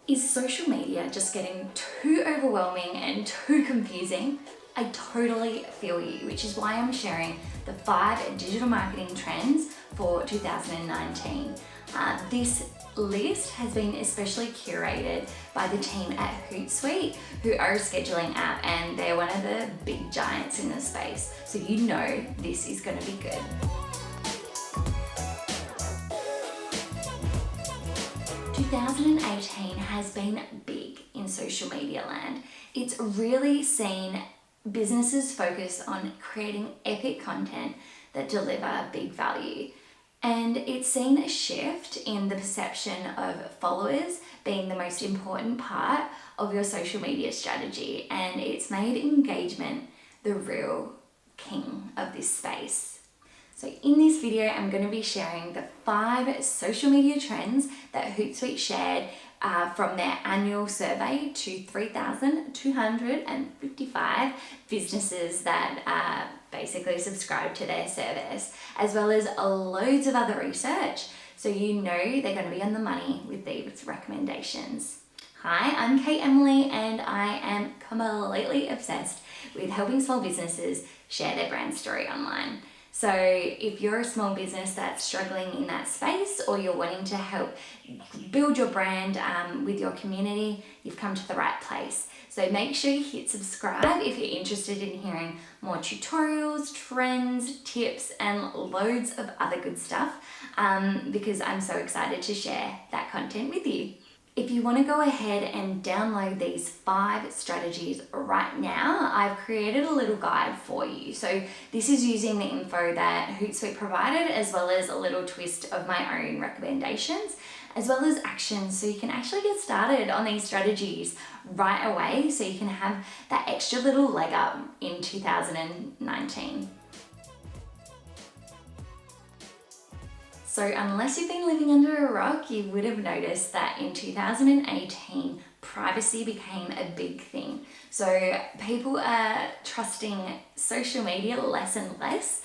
Is social media just getting too overwhelming and too confusing? I totally feel you, which is why I'm sharing the 5 digital marketing trends for 2019. This list has been especially curated by the team at Hootsuite, who are a scheduling app, and they're one of the big giants in the space. So you know this is going to be good. 2018 has been big in social media land. It's really seen businesses focus on creating epic content that deliver big value. And it's seen a shift in the perception of followers being the most important part of your social media strategy, and it's made engagement the real king of this space. So in this video, I'm going to be sharing the 5 social media trends that Hootsuite shared from their annual survey to 3,255 businesses that basically subscribe to their service, as well as loads of other research. So you know they're going to be on the money with these recommendations. Hi, I'm Emiley, and I am completely obsessed with helping small businesses share their brand story online. So if you're a small business that's struggling in that space, or you're wanting to help build your brand with your community, you've come to the right place. So make sure you hit subscribe if you're interested in hearing more tutorials, trends, tips, and loads of other good stuff, because I'm so excited to share that content with you. If you want to go ahead and download these 5 strategies right now, I've created a little guide for you. So this is using the info that Hootsuite provided, as well as a little twist of my own recommendations, as well as actions, so you can actually get started on these strategies right away, so you can have that extra little leg up in 2019. So unless you've been living under a rock, you would have noticed that in 2018, privacy became a big thing. So people are trusting social media less and less.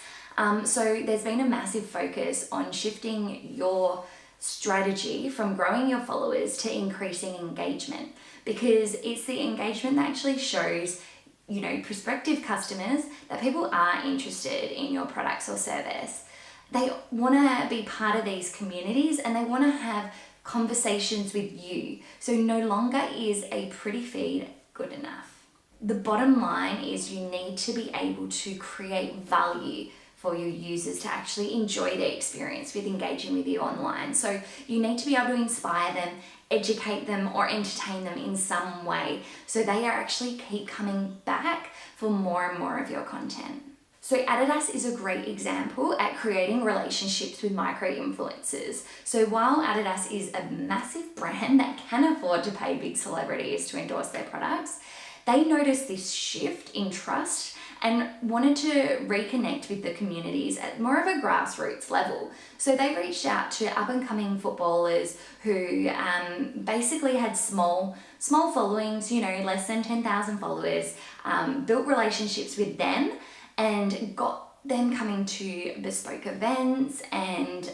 So there's been a massive focus on shifting your strategy from growing your followers to increasing engagement, because it's the engagement that actually shows, you know, prospective customers that people are interested in your products or service. They want to be part of these communities, and they want to have conversations with you. So no longer is a pretty feed good enough. The bottom line is you need to be able to create value for your users to actually enjoy their experience with engaging with you online. So you need to be able to inspire them, educate them, or entertain them in some way, so they are actually keep coming back for more and more of your content. So Adidas is a great example at creating relationships with micro-influencers. So while Adidas is a massive brand that can afford to pay big celebrities to endorse their products, they noticed this shift in trust and wanted to reconnect with the communities at more of a grassroots level. So they reached out to up-and-coming footballers who basically had small followings, you know, less than 10,000 followers, built relationships with them, and got them coming to bespoke events and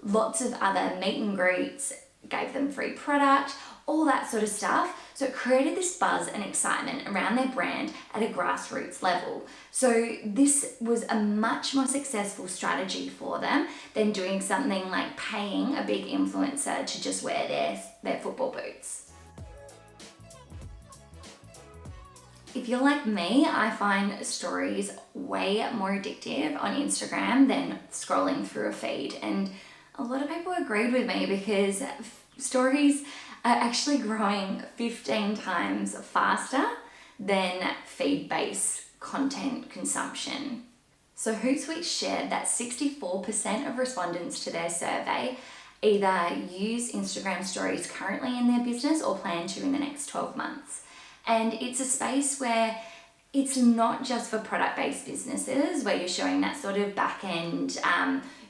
lots of other meet and greets, gave them free product, all that sort of stuff. So it created this buzz and excitement around their brand at a grassroots level. So this was a much more successful strategy for them than doing something like paying a big influencer to just wear their football boots. If you're like me, I find stories way more addictive on Instagram than scrolling through a feed. And a lot of people agreed with me, because stories are actually growing 15 times faster than feed-based content consumption. So Hootsuite shared that 64% of respondents to their survey either use Instagram stories currently in their business or plan to in the next 12 months. And it's a space where it's not just for product-based businesses where you're showing that sort of back-end,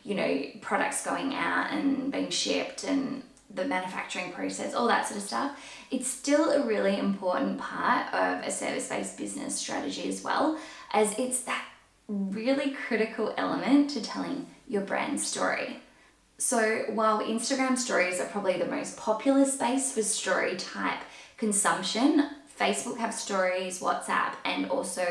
you know, products going out and being shipped and the manufacturing process, all that sort of stuff. It's still a really important part of a service-based business strategy as well, as it's that really critical element to telling your brand story. So while Instagram stories are probably the most popular space for story type consumption, Facebook have stories, WhatsApp, and also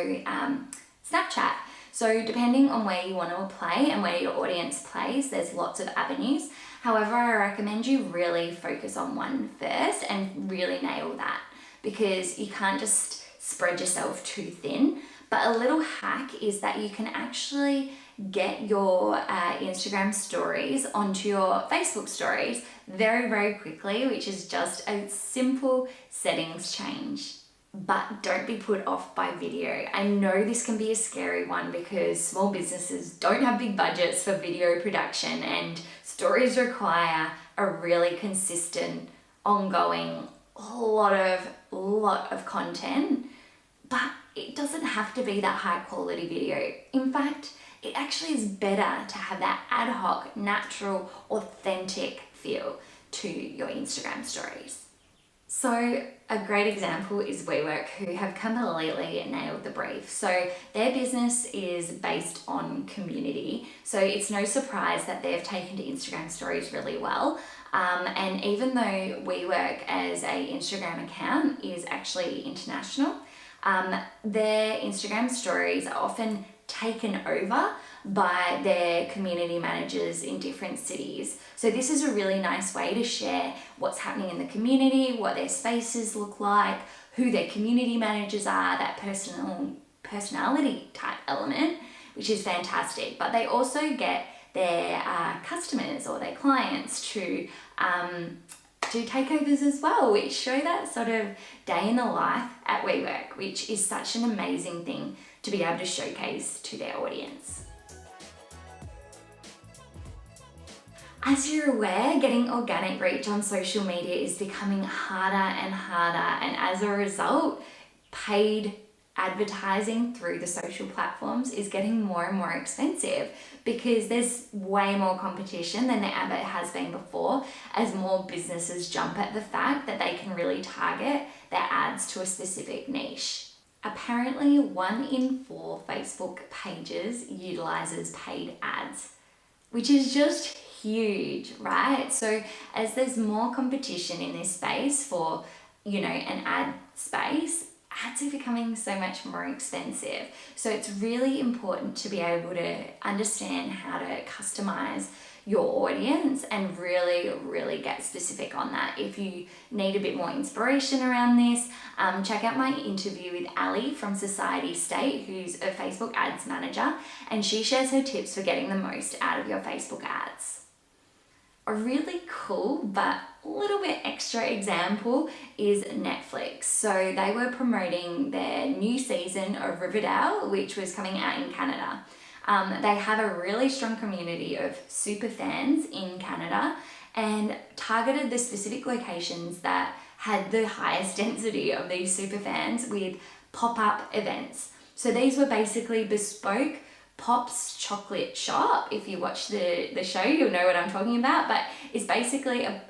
Snapchat. So depending on where you want to play and where your audience plays, there's lots of avenues. However, I recommend you really focus on one first and really nail that, because you can't just spread yourself too thin. But a little hack is that you can actually get your Instagram stories onto your Facebook stories very, very quickly, which is just a simple settings change. But don't be put off by video. I know this can be a scary one because small businesses don't have big budgets for video production, and stories require a really consistent, ongoing, lot of content. But it doesn't have to be that high quality video. In fact, it actually is better to have that ad hoc, natural, authentic feel to your Instagram stories. So a great example is WeWork, who have completely nailed the brief. So their business is based on community. So it's no surprise that they've taken to Instagram stories really well. And even though WeWork as a Instagram account is actually international, their Instagram stories are often taken over by their community managers in different cities. So this is a really nice way to share what's happening in the community, what their spaces look like, who their community managers are, that personality type element, which is fantastic. But they also get their customers or their clients to do takeovers as well, which show that sort of day in the life at WeWork, which is such an amazing thing to be able to showcase to their audience. As you're aware, getting organic reach on social media is becoming harder and harder, and as a result, paid advertising through the social platforms is getting more and more expensive because there's way more competition than there ever has been before, as more businesses jump at the fact that they can really target their ads to a specific niche. Apparently, 1 in 4 Facebook pages utilizes paid ads, which is just huge, right? So as there's more competition in this space for, an ad space, ads are becoming so much more expensive. So it's really important to be able to understand how to customize your audience and really, really get specific on that. If you need a bit more inspiration around this, check out my interview with Ali from Society State, who's a Facebook ads manager, and she shares her tips for getting the most out of your Facebook ads. A really cool but a little bit extra example is Netflix. So they were promoting their new season of Riverdale, which was coming out in Canada. They have a really strong community of super fans in Canada and targeted the specific locations that had the highest density of these super fans with pop-up events. So these were basically bespoke Pop's chocolate shop. If you watch the show, you'll know what I'm talking about, but it's basically a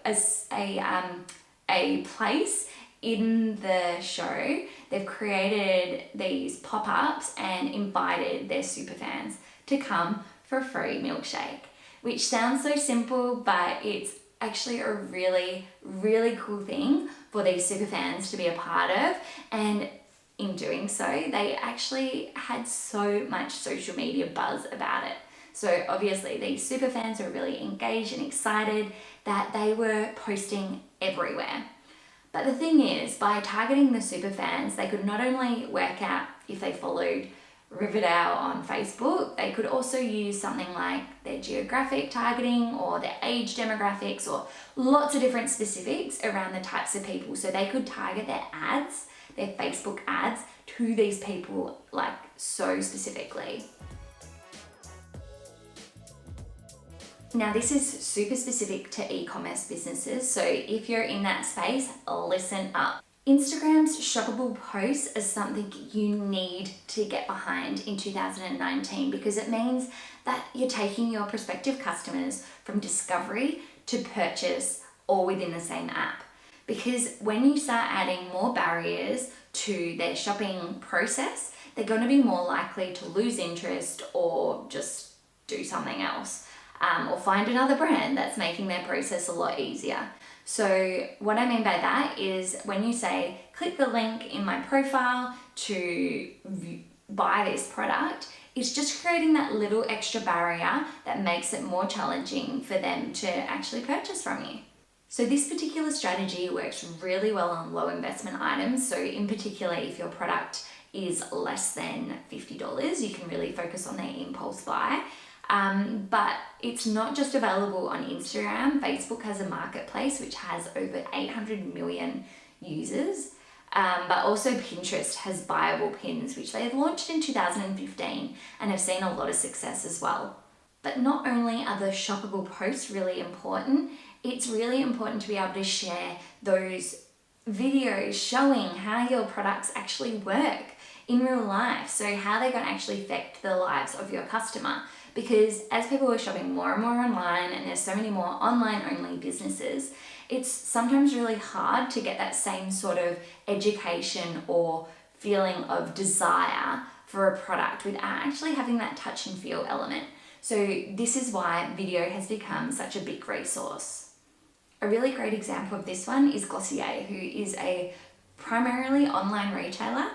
place in the show. They've created these pop-ups and invited their super fans to come for a free milkshake, which sounds so simple, but it's actually a really, really cool thing for these super fans to be a part of. And in doing so, they actually had so much social media buzz about it. So obviously these super fans were really engaged and excited that they were posting everywhere. But the thing is, by targeting the super fans, they could not only work out if they followed Riverdale on Facebook, they could also use something like their geographic targeting or their age demographics or lots of different specifics around the types of people. So they could target their ads, their Facebook ads, to these people like so specifically. Now this is super specific to e-commerce businesses, so if you're in that space, listen up. Instagram's shoppable posts is something you need to get behind in 2019 because it means that you're taking your prospective customers from discovery to purchase all within the same app. Because when you start adding more barriers to their shopping process, they're going to be more likely to lose interest or just do something else. or find another brand that's making their process a lot easier. So what I mean by that is when you say, click the link in my profile to buy this product, it's just creating that little extra barrier that makes it more challenging for them to actually purchase from you. So this particular strategy works really well on low investment items. So in particular, if your product is less than $50, you can really focus on their impulse buy. But it's not just available on Instagram. Facebook has a marketplace which has over 800 million users. But also Pinterest has buyable pins, which they have launched in 2015 and have seen a lot of success as well. But not only are the shoppable posts really important, it's really important to be able to share those videos showing how your products actually work in real life. So how they're going to actually affect the lives of your customer. Because as people are shopping more and more online, and there's so many more online only businesses, it's sometimes really hard to get that same sort of education or feeling of desire for a product without actually having that touch and feel element. So this is why video has become such a big resource. A really great example of this one is Glossier, who is a primarily online retailer.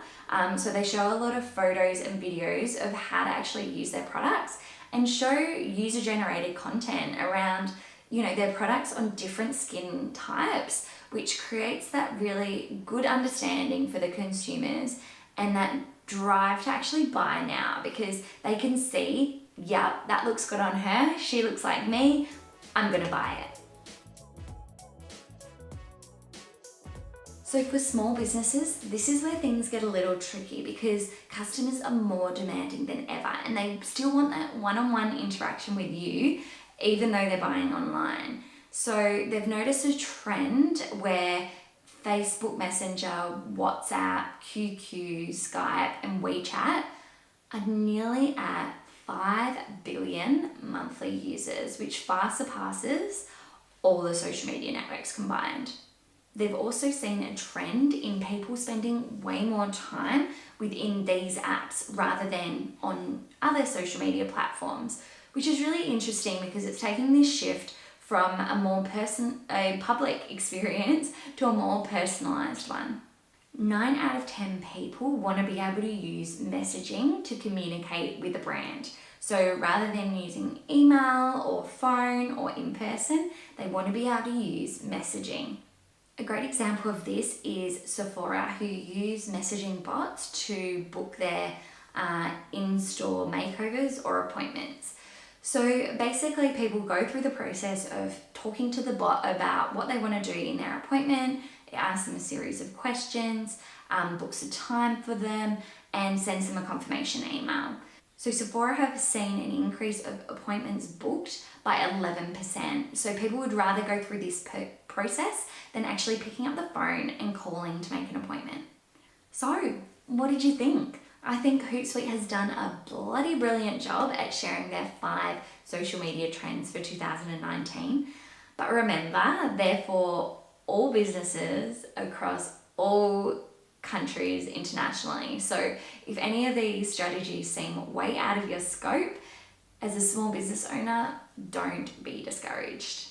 So they show a lot of photos and videos of how to actually use their products and show user-generated content around, their products on different skin types, which creates that really good understanding for the consumers and that drive to actually buy now, because they can see, yeah, that looks good on her, she looks like me, I'm gonna buy it. So for small businesses, this is where things get a little tricky because customers are more demanding than ever and they still want that one-on-one interaction with you, even though they're buying online. So they've noticed a trend where Facebook Messenger, WhatsApp, QQ, Skype, and WeChat are nearly at 5 billion monthly users, which far surpasses all the social media networks combined. They've also seen a trend in people spending way more time within these apps rather than on other social media platforms, which is really interesting because it's taking this shift from a public experience to a more personalized one. 9 out of 10 people want to be able to use messaging to communicate with a brand. So rather than using email or phone or in person, they want to be able to use messaging. A great example of this is Sephora, who use messaging bots to book their in-store makeovers or appointments. So basically people go through the process of talking to the bot about what they want to do in their appointment. It asks them a series of questions, books a time for them, and sends them a confirmation email. So Sephora have seen an increase of appointments booked by 11%. So people would rather go through this process than actually picking up the phone and calling to make an appointment. So what did you think? I think Hootsuite has done a bloody brilliant job at sharing their 5 social media trends for 2019. But remember, they're for all businesses across all countries internationally. So if any of these strategies seem way out of your scope, as a small business owner, don't be discouraged.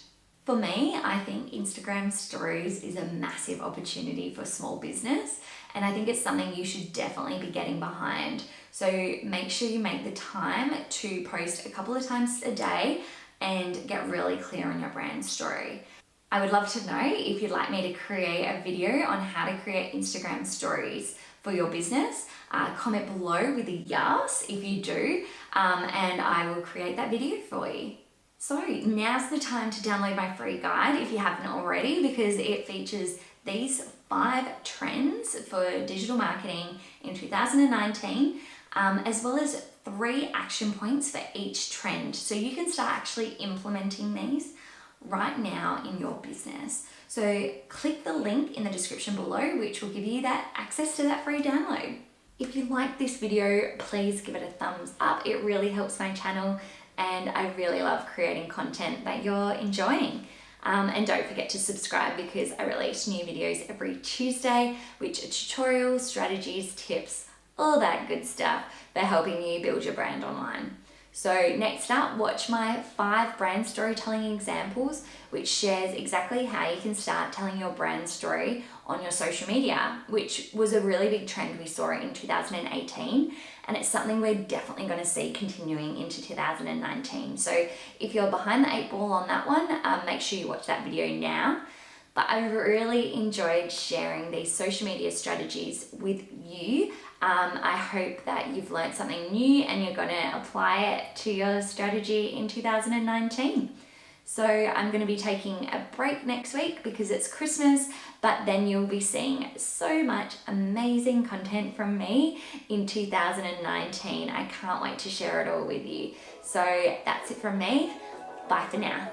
For me, I think Instagram stories is a massive opportunity for small business, and I think it's something you should definitely be getting behind. So make sure you make the time to post a couple of times a day and get really clear on your brand story. I would love to know if you'd like me to create a video on how to create Instagram stories for your business. Comment below with a yes if you do, and I will create that video for you. So now's the time to download my free guide if you haven't already, because it features these 5 trends for digital marketing in 2019, as well as 3 action points for each trend. So you can start actually implementing these right now in your business. So click the link in the description below, which will give you that access to that free download. If you like this video, please give it a thumbs up. It really helps my channel, and I really love creating content that you're enjoying. And don't forget to subscribe because I release new videos every Tuesday, which are tutorials, strategies, tips, all that good stuff for helping you build your brand online. So next up, watch my 5 brand storytelling examples, which shares exactly how you can start telling your brand story on your social media, which was a really big trend we saw in 2018. And it's something we're definitely going to see continuing into 2019. So if you're behind the 8 ball on that one, make sure you watch that video now. But I've really enjoyed sharing these social media strategies with you. I hope that you've learned something new and you're going to apply it to your strategy in 2019. So I'm going to be taking a break next week because it's Christmas, but then you'll be seeing so much amazing content from me in 2019. I can't wait to share it all with you. So that's it from me. Bye for now.